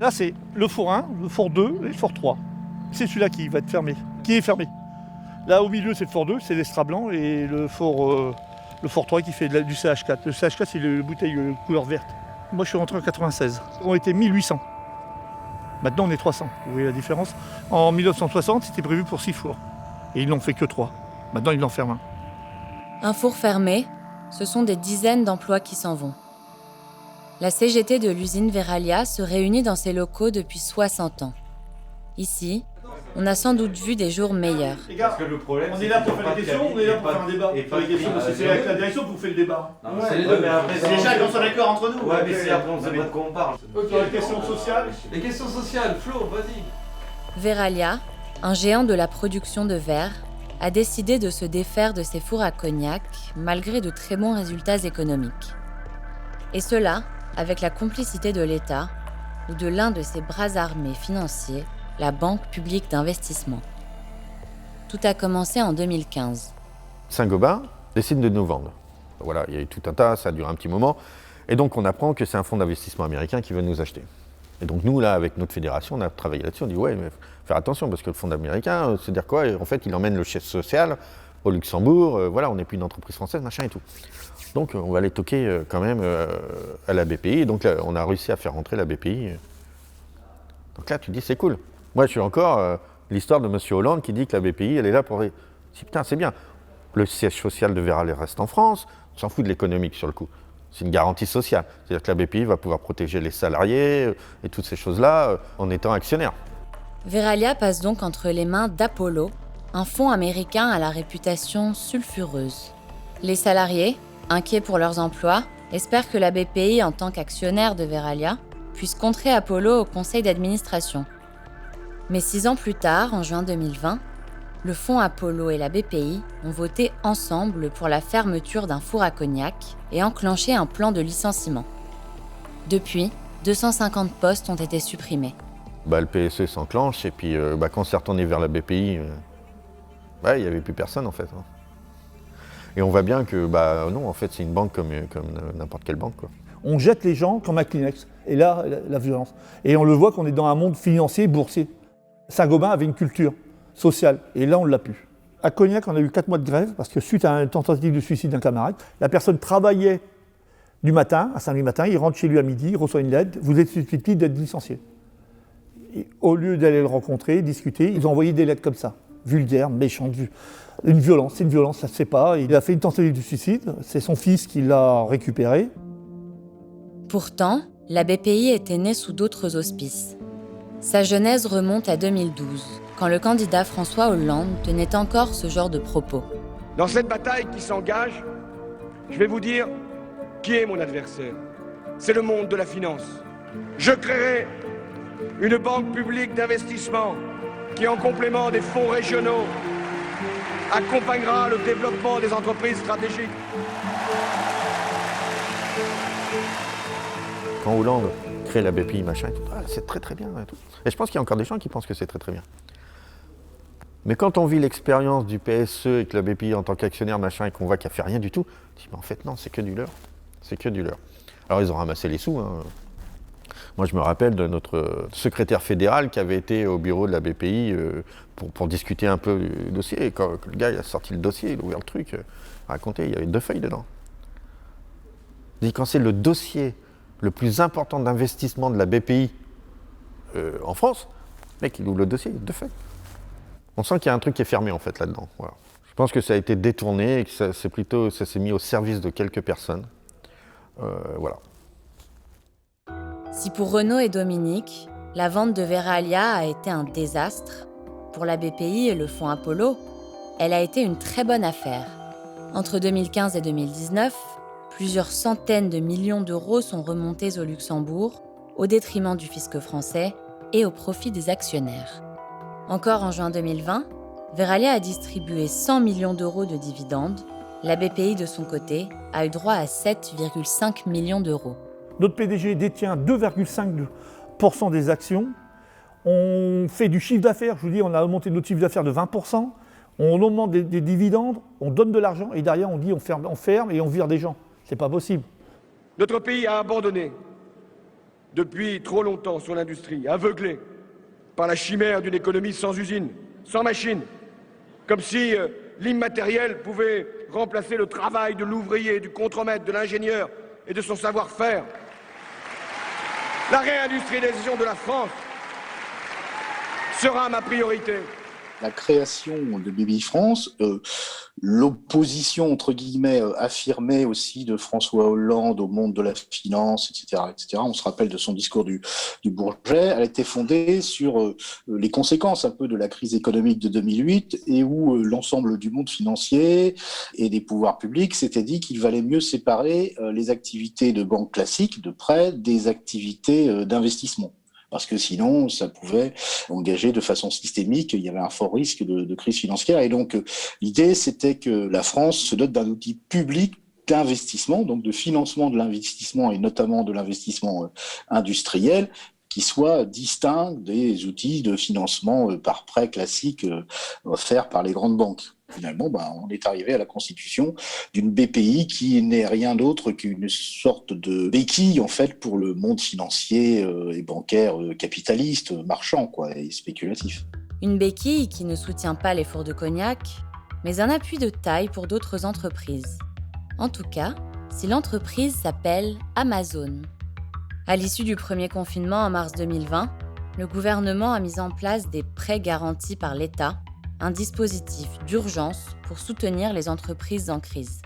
Là, c'est le four 1, le four 2 et le four 3. C'est celui-là qui va être fermé, qui est fermé. Là, au milieu, c'est le four 2, c'est l'extra blanc, et le four 3 qui fait du CH4. Le CH4, c'est la bouteille couleur verte. Moi, je suis rentré en 96. On était 1800. Maintenant, on est 300. Vous voyez la différence? En 1960, c'était prévu pour 6 fours. Et ils n'en fait que 3. Maintenant, ils en ferment un. Un four fermé, ce sont des dizaines d'emplois qui s'en vont. La CGT de l'usine Verallia se réunit dans ses locaux depuis 60 ans. Ici, on a sans doute vu des jours meilleurs. Les gars, on est là pour faire des questions, on est là pour faire un débat. Et pas les questions, parce que c'est avec la direction que vous faites le débat. C'est les deux, mais après, c'est déjà qu'on soit d'accord entre nous. Ouais, mais c'est après, on sait pas de quoi on parle. Ok, les questions sociales. Les questions sociales, Flo, vas-y. Verallia, un géant de la production de verre, a décidé de se défaire de ses fours à cognac, malgré de très bons résultats économiques. Et cela, avec la complicité de l'État ou de l'un de ses bras armés financiers, la Banque publique d'investissement. Tout a commencé en 2015. Saint-Gobain décide de nous vendre. Voilà, il y a eu tout un tas, ça a duré un petit moment. Et donc on apprend que c'est un fonds d'investissement américain qui veut nous acheter. Et donc nous, là, avec notre fédération, on a travaillé là-dessus, on dit ouais, mais faire attention, parce que le fonds américain, c'est dire quoi? Et en fait, il emmène le chef social au Luxembourg, voilà, on n'est plus une entreprise française, machin et tout. Donc on va aller toquer quand même à la BPI. Et donc là, on a réussi à faire rentrer la BPI. Donc là, tu dis, c'est cool. Moi, je suis encore l'histoire de M. Hollande qui dit que la BPI, elle est là pour... Je dis, putain, c'est bien. Le siège social de Verallia reste en France, on s'en fout de l'économique sur le coup. C'est une garantie sociale. C'est-à-dire que la BPI va pouvoir protéger les salariés et toutes ces choses-là en étant actionnaire. Verallia passe donc entre les mains d'Apollo, un fonds américain à la réputation sulfureuse. Les salariés, inquiets pour leurs emplois, espèrent que la BPI, en tant qu'actionnaire de Verallia, puisse contrer Apollo au conseil d'administration. Mais 6 ans plus tard, en juin 2020, le fonds Apollo et la BPI ont voté ensemble pour la fermeture d'un four à cognac et enclenché un plan de licenciement. Depuis, 250 postes ont été supprimés. Le PSE s'enclenche et puis quand c'est retourné vers la BPI, il n'y avait plus personne en fait. Et on voit bien que non, en fait, c'est une banque comme n'importe quelle banque, quoi. On jette les gens comme un Kleenex. Et là, la violence. Et on le voit qu'on est dans un monde financier, boursier. Saint-Gobain avait une culture sociale. Et là, on ne l'a plus. À Cognac, on a eu 4 mois de grève, parce que suite à une tentative de suicide d'un camarade, la personne travaillait du matin, à Saint-Louis matin, il rentre chez lui à midi, il reçoit une lettre, vous êtes susceptible d'être licencié. Et au lieu d'aller le rencontrer, discuter, ils ont envoyé des lettres comme ça, vulgaires, méchantes, une violence, ça ne se fait pas. Il a fait une tentative de suicide, c'est son fils qui l'a récupéré. Pourtant, la BPI était née sous d'autres auspices. Sa genèse remonte à 2012, quand le candidat François Hollande tenait encore ce genre de propos. Dans cette bataille qui s'engage, je vais vous dire qui est mon adversaire. C'est le monde de la finance. Je créerai une banque publique d'investissement qui, en complément des fonds régionaux, accompagnera le développement des entreprises stratégiques. Quand Hollande crée la BPI, machin, et tout, c'est très très bien. Et, tout. Et je pense qu'il y a encore des gens qui pensent que c'est très très bien. Mais quand on vit l'expérience du PSE et que la BPI en tant qu'actionnaire, machin, et qu'on voit qu'elle ne fait rien du tout, on dit, en fait non, c'est que du leurre. C'est que du leurre. Alors ils ont ramassé les sous. Moi je me rappelle de notre secrétaire fédéral qui avait été au bureau de la BPI pour discuter un peu du dossier. Et quand le gars il a sorti le dossier, il a ouvert le truc, raconté, il y avait 2 feuilles dedans. Il dit, quand c'est le dossier le plus important d'investissement de la BPI en France, le mec il ouvre le dossier, il y a 2 feuilles. On sent qu'il y a un truc qui est fermé en fait là-dedans. Voilà. Je pense que ça a été détourné et que ça s'est mis au service de quelques personnes. Voilà. Si pour Renaud et Dominique, la vente de Verallia a été un désastre, pour la BPI et le fonds Apollo, elle a été une très bonne affaire. Entre 2015 et 2019, plusieurs centaines de millions d'euros sont remontés au Luxembourg, au détriment du fisc français et au profit des actionnaires. Encore en juin 2020, Verallia a distribué 100 millions d'euros de dividendes. La BPI, de son côté, a eu droit à 7,5 millions d'euros. Notre PDG détient 2,5% des actions. On fait du chiffre d'affaires, je vous dis, on a augmenté notre chiffre d'affaires de 20%. On augmente des dividendes, on donne de l'argent et derrière on dit on ferme et on vire des gens. C'est pas possible. Notre pays a abandonné depuis trop longtemps sur l'industrie, aveuglés par la chimère d'une économie sans usine, sans machine, comme si l'immatériel pouvait remplacer le travail de l'ouvrier, du contremaître, de l'ingénieur et de son savoir-faire. La réindustrialisation de la France sera ma priorité. La création de BPI France, l'opposition entre guillemets affirmée aussi de François Hollande au monde de la finance, etc., etc. On se rappelle de son discours du Bourget. Elle était fondée sur les conséquences un peu de la crise économique de 2008 et où l'ensemble du monde financier et des pouvoirs publics s'était dit qu'il valait mieux séparer les activités de banque classique, de prêt, des activités d'investissement. Parce que sinon, ça pouvait engager de façon systémique, il y avait un fort risque de crise financière. Et donc, l'idée, c'était que la France se dote d'un outil public d'investissement, donc de financement de l'investissement et notamment de l'investissement industriel, qui soit distinct des outils de financement par prêt classique offerts par les grandes banques. Finalement, on est arrivé à la constitution d'une BPI qui n'est rien d'autre qu'une sorte de béquille en fait pour le monde financier et bancaire capitaliste, marchand et spéculatif. Une béquille qui ne soutient pas les fours de cognac, mais un appui de taille pour d'autres entreprises. En tout cas, si l'entreprise s'appelle Amazon. À l'issue du premier confinement en mars 2020, le gouvernement a mis en place des prêts garantis par l'État, un dispositif d'urgence pour soutenir les entreprises en crise.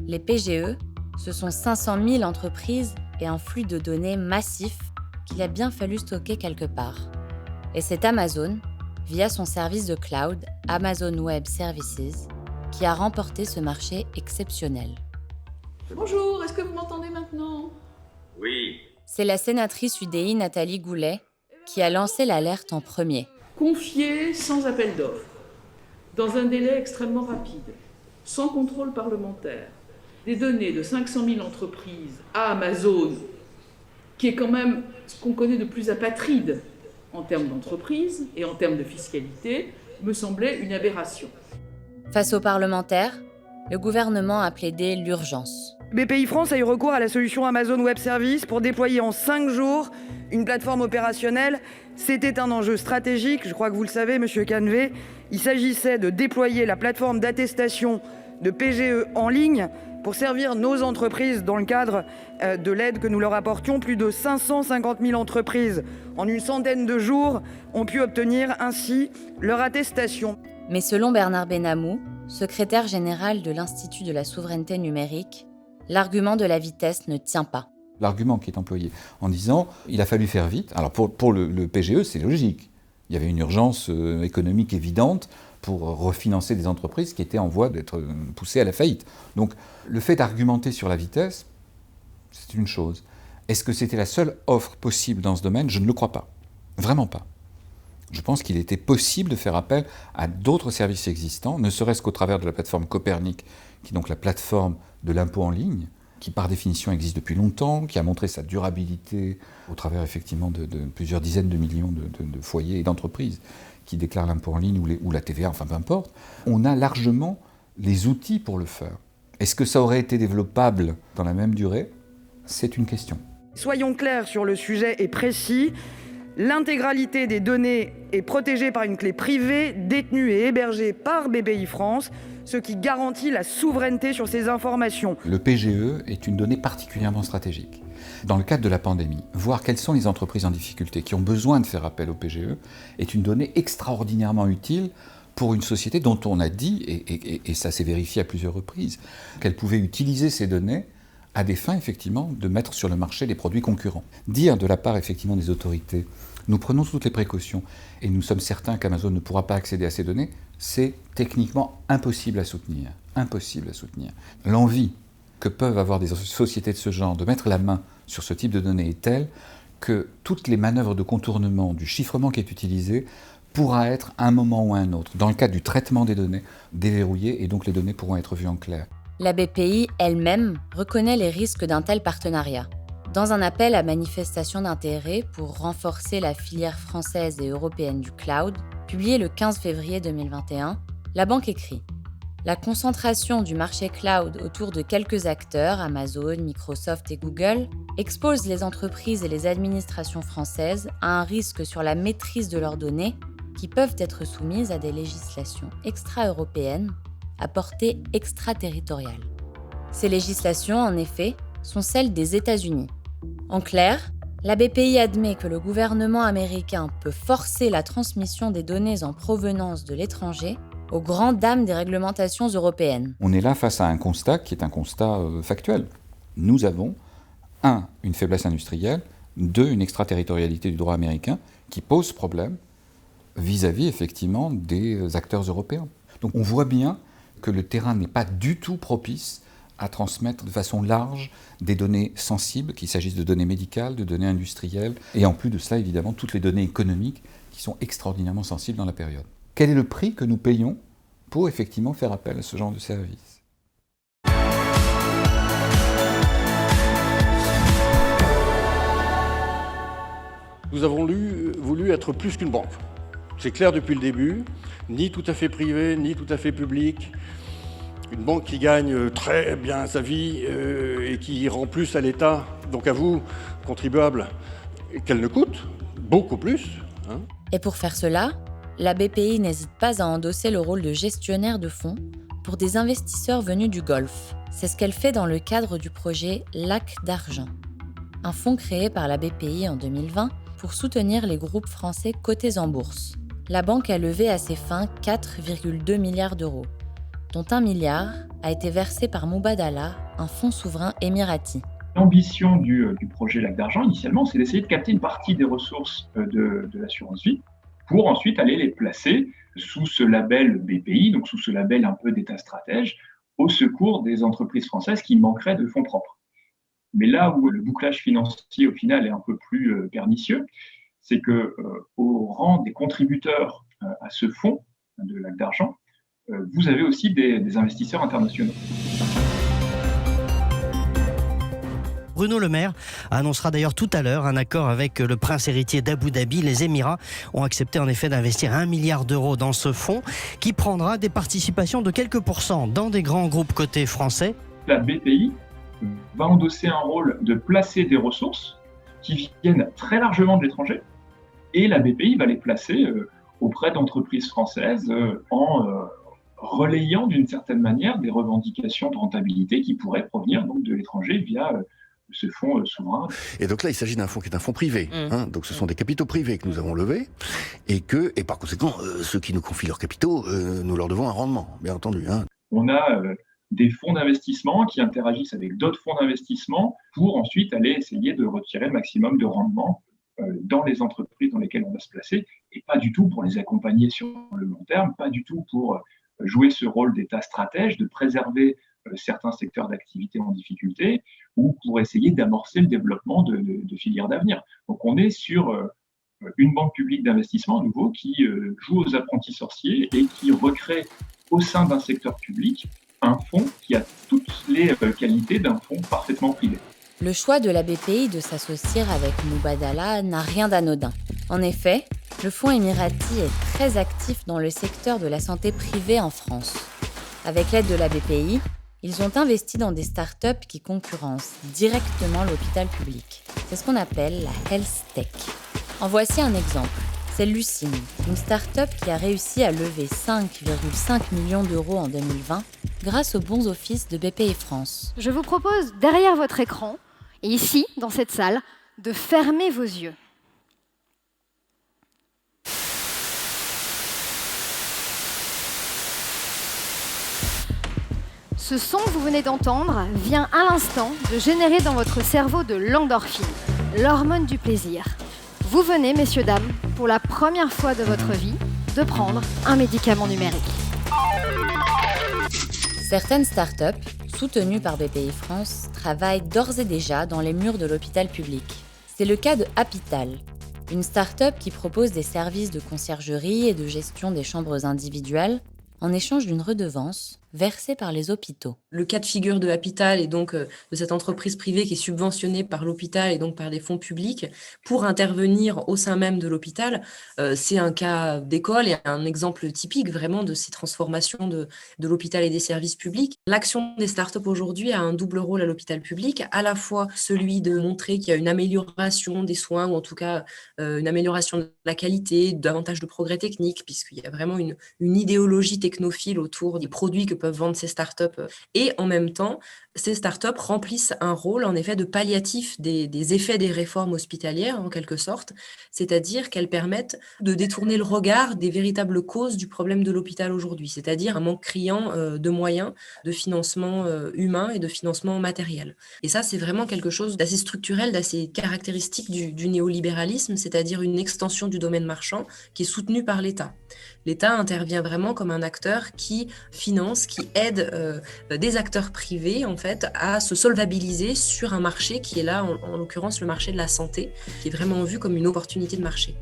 Les PGE, ce sont 500 000 entreprises et un flux de données massif qu'il a bien fallu stocker quelque part. Et c'est Amazon, via son service de cloud Amazon Web Services, qui a remporté ce marché exceptionnel. Bonjour, est-ce que vous m'entendez maintenant ? Oui. C'est la sénatrice UDI Nathalie Goulet qui a lancé l'alerte en premier. Confier sans appel d'offres, dans un délai extrêmement rapide, sans contrôle parlementaire, des données de 500 000 entreprises à Amazon, qui est quand même ce qu'on connaît de plus apatride en termes d'entreprise et en termes de fiscalité, me semblait une aberration. Face aux parlementaires, le gouvernement a plaidé l'urgence. BPI France a eu recours à la solution Amazon Web Services pour déployer en 5 jours une plateforme opérationnelle. C'était un enjeu stratégique, je crois que vous le savez, Monsieur Canvet. Il s'agissait de déployer la plateforme d'attestation de PGE en ligne pour servir nos entreprises dans le cadre de l'aide que nous leur apportions. Plus de 550 000 entreprises en une centaine de jours ont pu obtenir ainsi leur attestation. Mais selon Bernard Benamou, secrétaire général de l'Institut de la souveraineté numérique, l'argument de la vitesse ne tient pas. L'argument qui est employé en disant il a fallu faire vite. Alors pour le PGE, c'est logique. Il y avait une urgence économique évidente pour refinancer des entreprises qui étaient en voie d'être poussées à la faillite. Donc le fait d'argumenter sur la vitesse, c'est une chose. Est-ce que c'était la seule offre possible dans ce domaine ? Je ne le crois pas. Vraiment pas. Je pense qu'il était possible de faire appel à d'autres services existants, ne serait-ce qu'au travers de la plateforme Copernic, qui est donc la plateforme de l'impôt en ligne, qui par définition existe depuis longtemps, qui a montré sa durabilité au travers effectivement de plusieurs dizaines de millions de foyers et d'entreprises qui déclarent l'impôt en ligne ou la TVA, enfin peu importe. On a largement les outils pour le faire. Est-ce que ça aurait été développable dans la même durée ? C'est une question. Soyons clairs sur le sujet et précis. L'intégralité des données est protégée par une clé privée détenue et hébergée par BPI France, ce qui garantit la souveraineté sur ces informations. Le PGE est une donnée particulièrement stratégique. Dans le cadre de la pandémie, voir quelles sont les entreprises en difficulté qui ont besoin de faire appel au PGE est une donnée extraordinairement utile pour une société dont on a dit, et ça s'est vérifié à plusieurs reprises, qu'elle pouvait utiliser ces données à des fins, effectivement, de mettre sur le marché des produits concurrents. Dire de la part, effectivement, des autorités, nous prenons toutes les précautions et nous sommes certains qu'Amazon ne pourra pas accéder à ces données, c'est techniquement impossible à soutenir. Impossible à soutenir. L'envie que peuvent avoir des sociétés de ce genre de mettre la main sur ce type de données est telle que toutes les manœuvres de contournement du chiffrement qui est utilisé pourra être à un moment ou à un autre, dans le cadre du traitement des données, déverrouillées, et donc les données pourront être vues en clair. La BPI elle-même reconnaît les risques d'un tel partenariat. Dans un appel à manifestation d'intérêt pour renforcer la filière française et européenne du cloud, publié le 15 février 2021, la banque écrit « La concentration du marché cloud autour de quelques acteurs, Amazon, Microsoft et Google, expose les entreprises et les administrations françaises à un risque sur la maîtrise de leurs données qui peuvent être soumises à des législations extra-européennes à portée extraterritoriale. Ces législations, en effet, sont celles des États-Unis. En clair, la BPI admet que le gouvernement américain peut forcer la transmission des données en provenance de l'étranger aux grandes dames des réglementations européennes. On est là face à un constat qui est un constat factuel. Nous avons, 1, une faiblesse industrielle, 2, une extraterritorialité du droit américain qui pose problème vis-à-vis effectivement des acteurs européens. Donc on voit bien que le terrain n'est pas du tout propice à transmettre de façon large des données sensibles, qu'il s'agisse de données médicales, de données industrielles, et en plus de cela, évidemment, toutes les données économiques qui sont extraordinairement sensibles dans la période. Quel est le prix que nous payons pour effectivement faire appel à ce genre de service ? Nous avons voulu être plus qu'une banque. C'est clair depuis le début, ni tout à fait privé, ni tout à fait public. Une banque qui gagne très bien sa vie et qui rend plus à l'État, donc à vous, contribuables, qu'elle ne coûte, beaucoup plus. Et pour faire cela, la BPI n'hésite pas à endosser le rôle de gestionnaire de fonds pour des investisseurs venus du Golfe. C'est ce qu'elle fait dans le cadre du projet Lac d'Argent, un fonds créé par la BPI en 2020 pour soutenir les groupes français cotés en bourse. La banque a levé à ses fins 4,2 milliards d'euros, dont 1 milliard a été versé par Mubadala, un fonds souverain émirati. L'ambition du projet Lac d'Argent, initialement, c'est d'essayer de capter une partie des ressources de l'assurance vie pour ensuite aller les placer sous ce label BPI, donc sous ce label un peu d'État stratège, au secours des entreprises françaises qui manqueraient de fonds propres. Mais là où le bouclage financier, au final, est un peu plus pernicieux, c'est qu'au rang des contributeurs à ce fonds de Lac d'Argent, vous avez aussi des investisseurs internationaux. Bruno Le Maire annoncera d'ailleurs tout à l'heure un accord avec le prince héritier d'Abu Dhabi. Les Émirats ont accepté en effet d'investir 1 milliard d'euros dans ce fonds qui prendra des participations de quelques pourcents dans des grands groupes cotés français. La BPI va endosser un rôle de placer des ressources qui viennent très largement de l'étranger et la BPI va les placer auprès d'entreprises françaises en relayant d'une certaine manière des revendications de rentabilité qui pourraient provenir donc de l'étranger via ce fonds souverain. Et donc là, il s'agit d'un fonds qui est un fonds privé. Donc ce sont des capitaux privés que nous avons levés et par conséquent, ceux qui nous confient leurs capitaux, nous leur devons un rendement, bien entendu. On a des fonds d'investissement qui interagissent avec d'autres fonds d'investissement pour ensuite aller essayer de retirer le maximum de rendement dans les entreprises dans lesquelles on va se placer et pas du tout pour les accompagner sur le long terme, pas du tout pour jouer ce rôle d'État stratège, de préserver certains secteurs d'activité en difficulté ou pour essayer d'amorcer le développement de filières d'avenir. Donc on est sur une banque publique d'investissement à nouveau qui joue aux apprentis sorciers et qui recrée au sein d'un secteur public un fonds qui a toutes les qualités d'un fonds parfaitement privé. Le choix de la BPI de s'associer avec Mubadala n'a rien d'anodin. En effet, le fonds émirati est très actif dans le secteur de la santé privée en France. Avec l'aide de la BPI, ils ont investi dans des startups qui concurrencent directement l'hôpital public. C'est ce qu'on appelle la Health Tech. En voici un exemple. C'est Lucine, une start-up qui a réussi à lever 5,5 millions d'euros en 2020 grâce aux bons offices de BPI France. Je vous propose, derrière votre écran, et ici, dans cette salle, de fermer vos yeux. Ce son que vous venez d'entendre vient à l'instant de générer dans votre cerveau de l'endorphine, l'hormone du plaisir. Vous venez, messieurs, dames, pour la première fois de votre vie, de prendre un médicament numérique. Certaines startups, soutenues par BPI France, travaillent d'ores et déjà dans les murs de l'hôpital public. C'est le cas de Hapital, une start-up qui propose des services de conciergerie et de gestion des chambres individuelles en échange d'une redevance versés par les hôpitaux. Le cas de figure de Hapital et donc de cette entreprise privée qui est subventionnée par l'hôpital et donc par des fonds publics pour intervenir au sein même de l'hôpital, c'est un cas d'école et un exemple typique vraiment de ces transformations de l'hôpital et des services publics. L'action des startups aujourd'hui a un double rôle à l'hôpital public, à la fois celui de montrer qu'il y a une amélioration des soins ou en tout cas une amélioration de la qualité, davantage de progrès techniques puisqu'il y a vraiment une idéologie technophile autour des produits que peuvent vendre ces startups. Et en même temps, ces startups remplissent un rôle en effet de palliatif des effets des réformes hospitalières en quelque sorte, c'est-à-dire qu'elles permettent de détourner le regard des véritables causes du problème de l'hôpital aujourd'hui, c'est-à-dire un manque criant de moyens, de financement humain et de financement matériel. Et ça, c'est vraiment quelque chose d'assez structurel, d'assez caractéristique du néolibéralisme, c'est-à-dire une extension du domaine marchand qui est soutenue par l'État. L'État intervient vraiment comme un acteur qui finance, qui aide des acteurs privés en fait à se solvabiliser sur un marché qui est là, en l'occurrence le marché de la santé, qui est vraiment vu comme une opportunité de marché.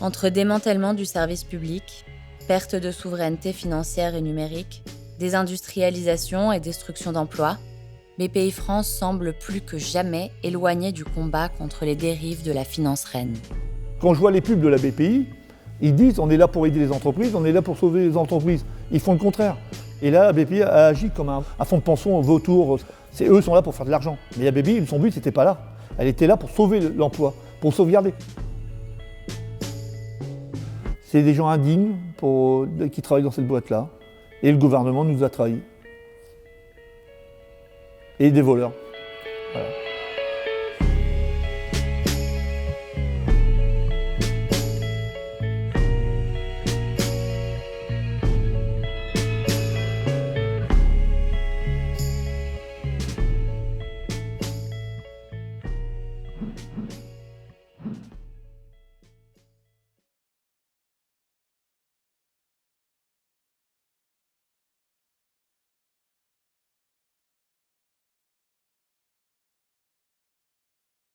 Entre démantèlement du service public, perte de souveraineté financière et numérique, désindustrialisation et destruction d'emplois, Bpifrance semble plus que jamais éloignée du combat contre les dérives de la finance reine. Quand je vois les pubs de la BPI, ils disent on est là pour aider les entreprises, on est là pour sauver les entreprises. Ils font le contraire. Et là, la BPI a agi comme un fonds de pension vautour. Eux sont là pour faire de l'argent. Mais la BPI, son but, c'était pas là. Elle était là pour sauver l'emploi, pour sauvegarder. C'est des gens indignes qui travaillent dans cette boîte-là. Et le gouvernement nous a trahis. Et des voleurs.